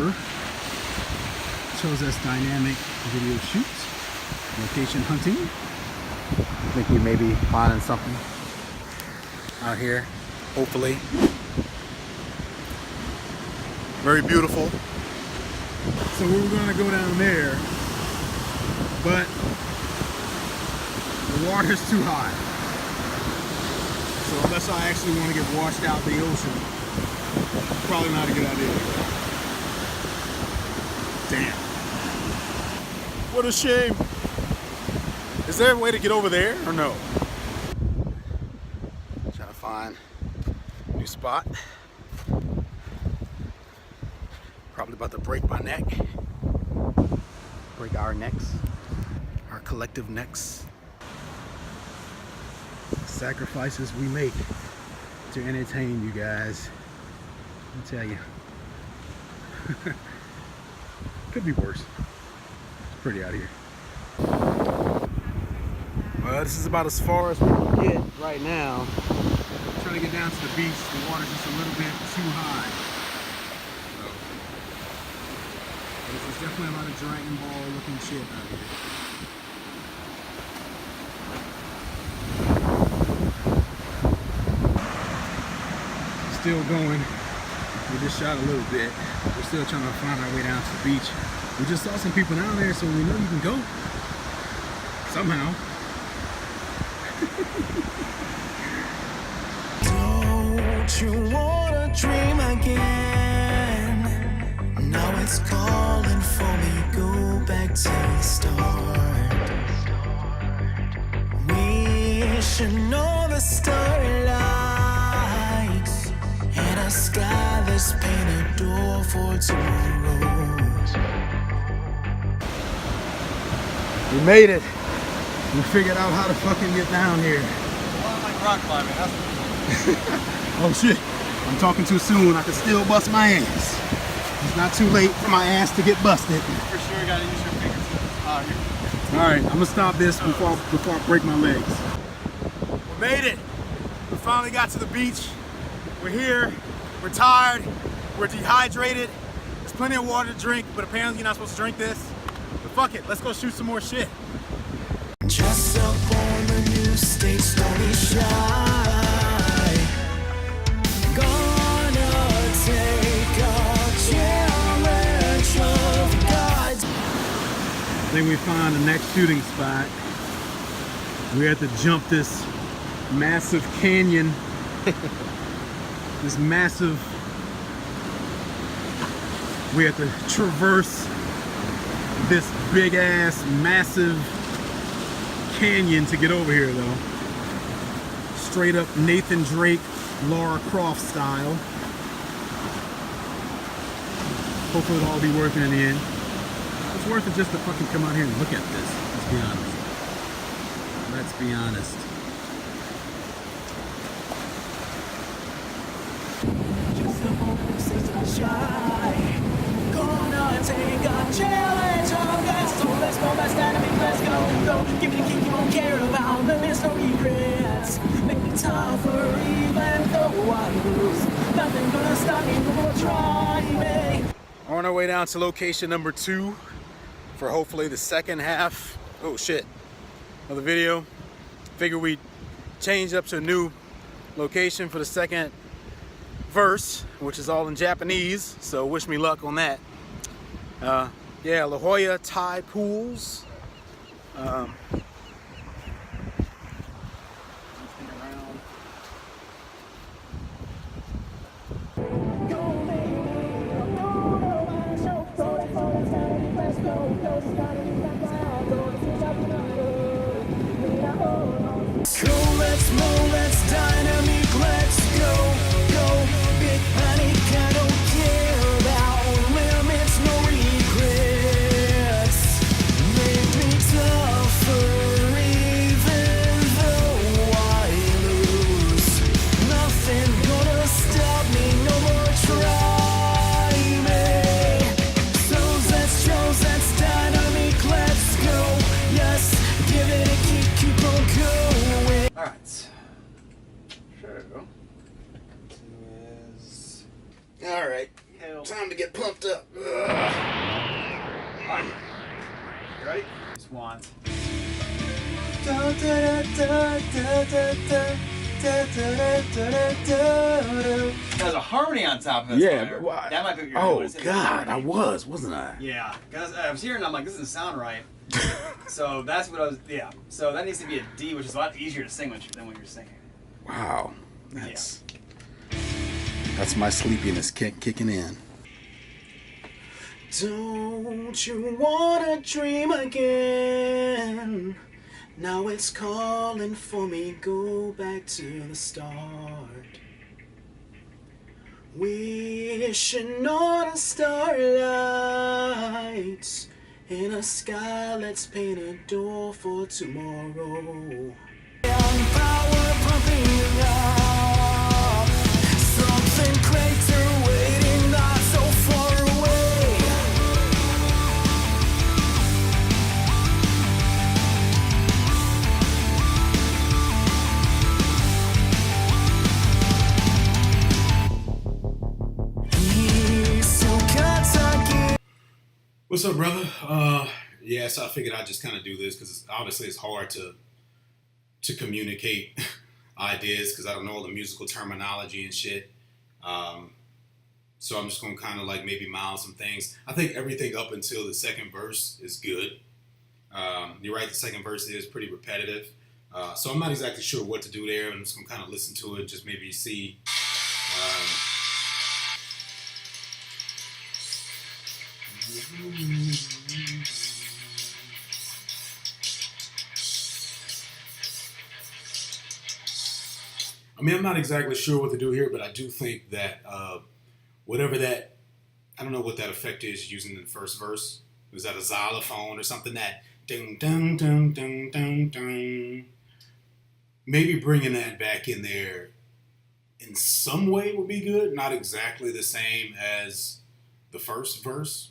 super Chōzetsu dynamic video shoot. Location hunting. I think we may be finding something out here, hopefully. Very beautiful. So we were gonna go down there, but the water's too high. So unless I actually want to get washed out the ocean, probably not a good idea. Damn. What a shame. Is there a way to get over there or no? Trying to find a new spot. Probably about to break my neck. Break our necks. Our collective necks. Sacrifices we make to entertain you guys. I'll tell you. Could be worse. It's pretty out here. Well, this is about as far as we can get right now. I'm trying to get down to the beach. The water's just a little bit too high. So, there's definitely a lot of Dragon Ball looking shit out here. Still going. We just shot a little bit. We're still trying to find our way down to the beach. We just saw some people down there, so we know you can go. Somehow. Don't you wanna dream again? Now it's calling for me. Go back to the start. We should know the story lights in a sky that's painted door for tomorrow. We made it. We figured out how to fucking get down here. Well, I like rock climbing. That's Oh shit. I'm talking too soon. I can still bust my ass. It's not too late for my ass to get busted. for sure you gotta use your fingers. Alright, I'm gonna stop this before I break my legs. We made it. We finally got to the beach. We're here. We're tired. We're dehydrated. There's plenty of water to drink, but apparently you're not supposed to drink this. But fuck it, let's go shoot some more shit. Just up on the new stage, don't be shy. Gonna take a challenge of God. I think we found the next shooting spot. We have to jump this massive canyon. This massive. We have to traverse this big ass massive canyon to get over here though. Straight up Nathan Drake, Lara Croft style. Hopefully it'll all be worth it in the end. It's worth it just to fucking come out here and look at this. Let's be honest. Let's be honest. Just up on the stage, don't be shy. Gonna take a challenge of God. So let's go, let's dynamic, let's go. Give me the key you won't care about. There's no regrets. Make me tougher even though I lose. Nothing gonna stop me from what try me. On our way down to location number 2 for hopefully the second half. Oh shit. Of the video. Figure we'd change up to a new location for the second verse, which is all in Japanese, so wish me luck on that. Yeah, La Jolla Thai Pools. Cool, let's move, let's dynamic, let's go, go. Big panic, I don't care about limits, no regrets. Make me tougher even though I lose. Nothing gonna stop me, no more try me. So let's dynamic, let's go. Yes, give it a kick, keep on going. Alright. Alright. Time to get pumped up. Ugh. want. There's a harmony on top of it. Yeah, That might be what you're oh doing. God, I wasn't I? Yeah, because I was hearing, and I'm like, this doesn't sound right. So that's what I was. Yeah. So that needs to be a D, which is a lot easier to sing than what you're singing. Wow, that's my sleepiness kicking in. Don't you wanna dream again? Now it's calling for me, go back to the start. Wishing on a starlight in a sky, let's paint a door for tomorrow. Power pumping up, something greater waiting not so far away. What's up, brother? Yeah, so I figured I'd just kind of do this because obviously it's hard to communicate ideas because I don't know all the musical terminology and shit. So I'm just gonna kind of like maybe mild some things. I think everything up until the second verse is good. You're right, the second verse is pretty repetitive. So I'm not exactly sure what to do there. I'm just gonna kind of listen to it, just maybe see. I mean, I'm not exactly sure what to do here, but I do think that whatever that, I don't know what that effect is using in the first verse. Was that a xylophone or something? That ding, ding, ding, ding, ding, ding. Maybe bringing that back in there in some way would be good. Not exactly the same as the first verse.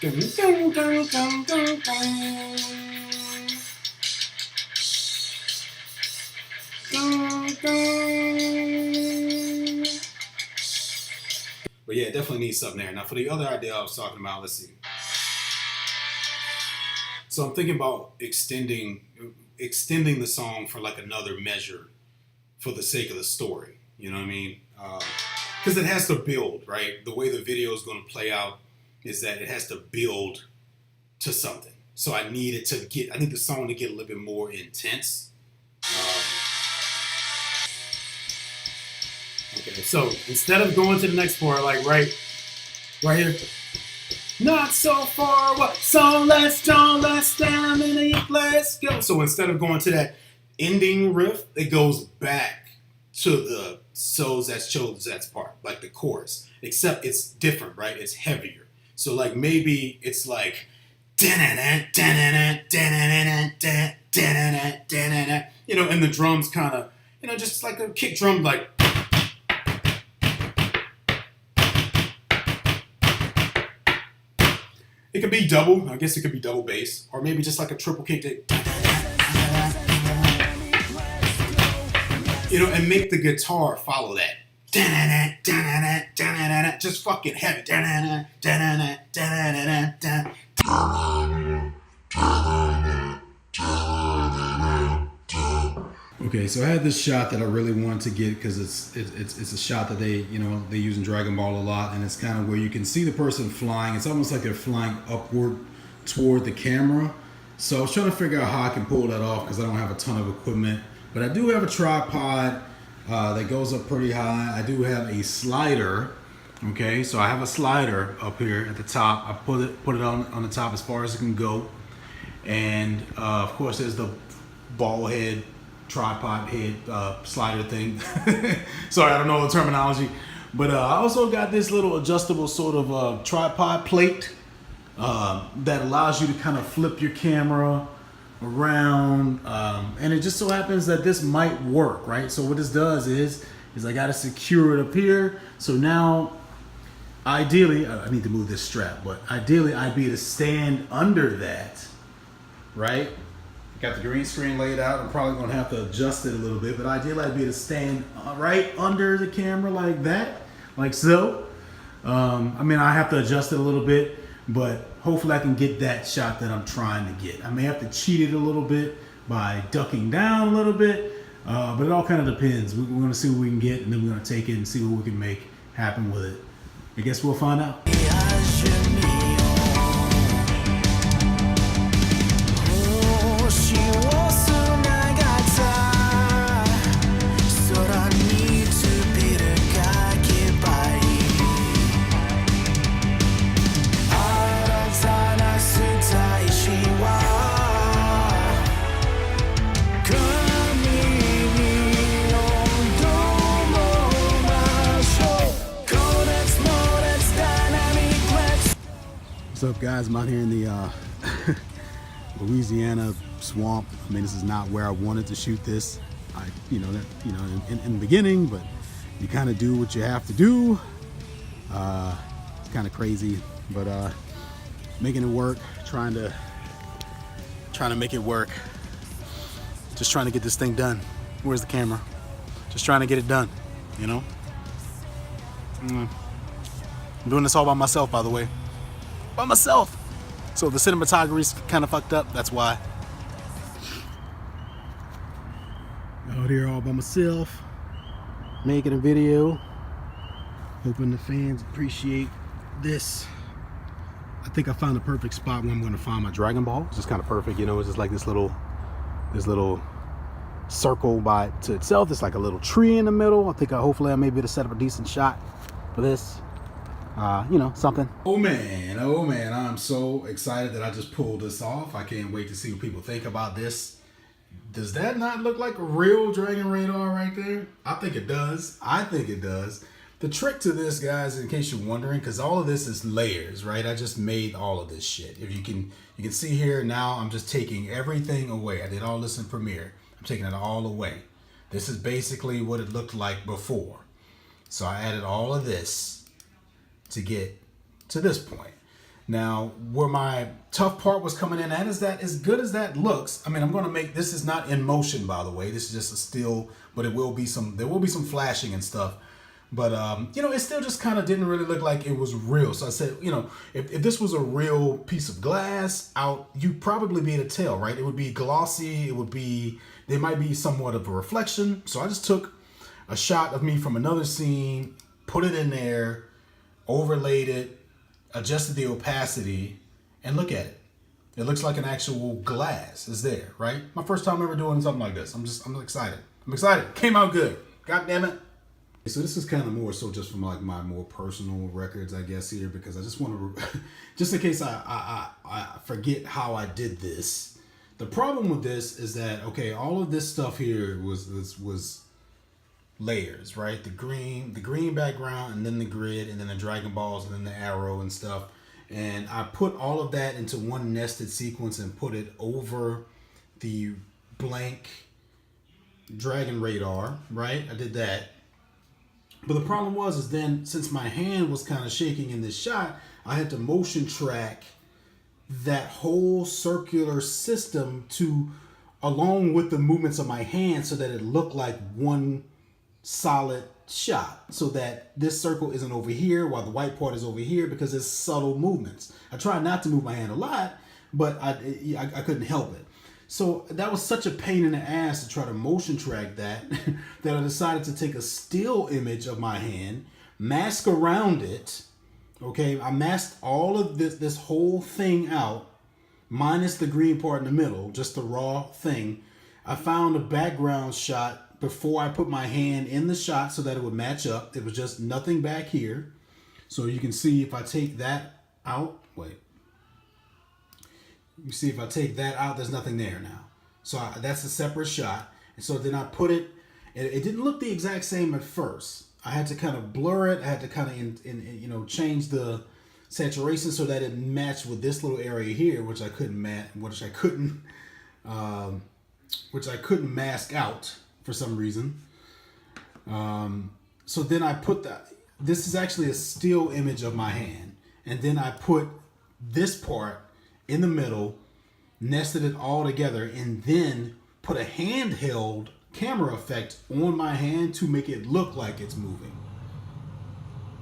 Dun, dun, dun, dun, dun, dun. But yeah, definitely needs something there. Now for the other idea I was talking about, let's see. So I'm thinking about extending the song for like another measure for the sake of the story. You know what I mean? Because it has to build, right? The way the video is going to play out is that it has to build to something. So I need the song to get a little bit more intense. Okay, so instead of going to the next part, like right here, not so far away, so let's down and let's go. So instead of going to that ending riff, it goes back to the Chōzetsu part, like the chorus, except it's different, right? It's heavier. So like maybe it's like, you know, and the drums kind of, you know, just like a kick drum, like. It could be double. I guess it could be double bass, or maybe just like a triple kick. You know, and make the guitar follow that. Just fucking heavy. Okay, so I had this shot that I really wanted to get because it's a shot that they use in Dragon Ball a lot, and it's kind of where you can see the person flying. It's almost like they're flying upward toward the camera. So I was trying to figure out how I can pull that off because I don't have a ton of equipment, but I do have a tripod that goes up pretty high. I do have a slider. Okay, so I have a slider up here at the top. I put it on the top as far as it can go, and of course there's the ball head. Tripod head slider thing. Sorry, I don't know the terminology, but I also got this little adjustable sort of tripod plate that allows you to kind of flip your camera around, and it just so happens that this might work, right? So what this does is I got to secure it up here. So now, ideally, I need to move this strap, but ideally I'd be to stand under that, right? Got the green screen laid out. I'm probably going to have to adjust it a little bit, but ideally I'd be to stand right under the camera like that, like so. I mean, I have to adjust it a little bit, but hopefully I can get that shot that I'm trying to get. I may have to cheat it a little bit by ducking down a little bit, but it all kind of depends. We're going to see what we can get, and then we're going to take it and see what we can make happen with it. I guess we'll find out. What's up, guys? I'm out here in the Louisiana swamp. I mean, this is not where I wanted to shoot this. In the beginning, but you kind of do what you have to do. It's kind of crazy, but making it work. Trying to make it work. Just trying to get this thing done. Where's the camera? Just trying to get it done. You know. I'm doing this all by myself, by the way. By myself. So the cinematography's kind of fucked up. That's why. Out here all by myself, making a video. Hoping the fans appreciate this. I think I found the perfect spot where I'm going to find my Dragon Ball. It's just kind of perfect, you know. It's just like this little circle by to itself. There's like a little tree in the middle. I think hopefully I may be able to set up a decent shot for this. Something. Oh man, I'm so excited that I just pulled this off. I can't wait to see what people think about this. Does that not look like a real Dragon Radar right there? I think it does. The trick to this, guys, in case you're wondering, because all of this is layers, right? I just made all of this shit. If you can see here now, I'm just taking everything away. I did all this in Premiere. I'm taking it all away. This is basically what it looked like before. So I added all of this to get to this point. Now, where my tough part was coming in at is that as good as that looks, I mean, I'm going to make, this is not in motion, by the way. This is just a still, but there will be some flashing and stuff. But, it still just kind of didn't really look like it was real. So I said, if this was a real piece of glass out, you'd probably be able to tell, right? It would be glossy. There might be somewhat of a reflection. So I just took a shot of me from another scene, put it in there, overlaid it, adjusted the opacity, and look at it. It looks like an actual glass is there, right? My first time ever doing something like this. I'm excited. Came out good. God damn it. So this is kind of more so just from like my more personal records, I guess, here, because I just want to, just in case I forget how I did this. The problem with this is that, okay, all of this stuff here was layers, right? The green background, and then the grid, and then the Dragon Balls, and then the arrow and stuff. And I put all of that into one nested sequence and put it over the blank Dragon Radar, right? I did that. But the problem is then, since my hand was kind of shaking in this shot, I had to motion track that whole circular system along with the movements of my hand, so that it looked like one solid shot, so that this circle isn't over here while the white part is over here, because it's subtle movements. I try not to move my hand a lot, but I couldn't help it. So that was such a pain in the ass to try to motion track that that I decided to take a still image of my hand, mask around it. Okay, I masked all of this whole thing out, minus the green part in the middle, just the raw thing. I found a background shot before I put my hand in the shot so that it would match up. It was just nothing back here. So you can see if I take that out, you see if I take that out, there's nothing there now. So that's a separate shot. And so then I put it, it didn't look the exact same at first. I had to kind of blur it. I had to kind of, change the saturation so that it matched with this little area here, which I couldn't mask out for some reason. So then I put this is actually a still image of my hand. And then I put this part in the middle, nested it all together, and then put a handheld camera effect on my hand to make it look like it's moving.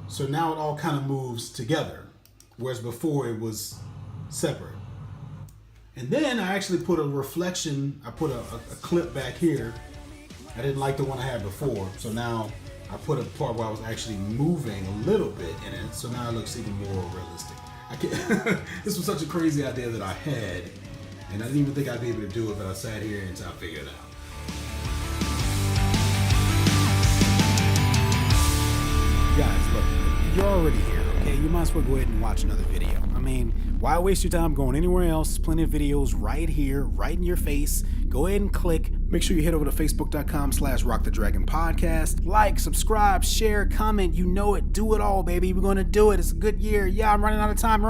So now it all kind of moves together. whereas before it was separate. And then I actually put a reflection, I put a clip back here. I didn't like the one I had before, so now I put a part where I was actually moving a little bit in it, so now it looks even more realistic. This was such a crazy idea that I had, and I didn't even think I'd be able to do it, but I sat here until I figured it out. Guys, look, you're already here, okay? You might as well go ahead and watch another video. I mean, why waste your time going anywhere else? Plenty of videos right here, right in your face. Go ahead and click. Make sure you head over to facebook.com/rockthedragonpodcast. Like, subscribe, share, comment. You know it. Do it all, baby. We're going to do it. It's a good year. Yeah, I'm running out of time.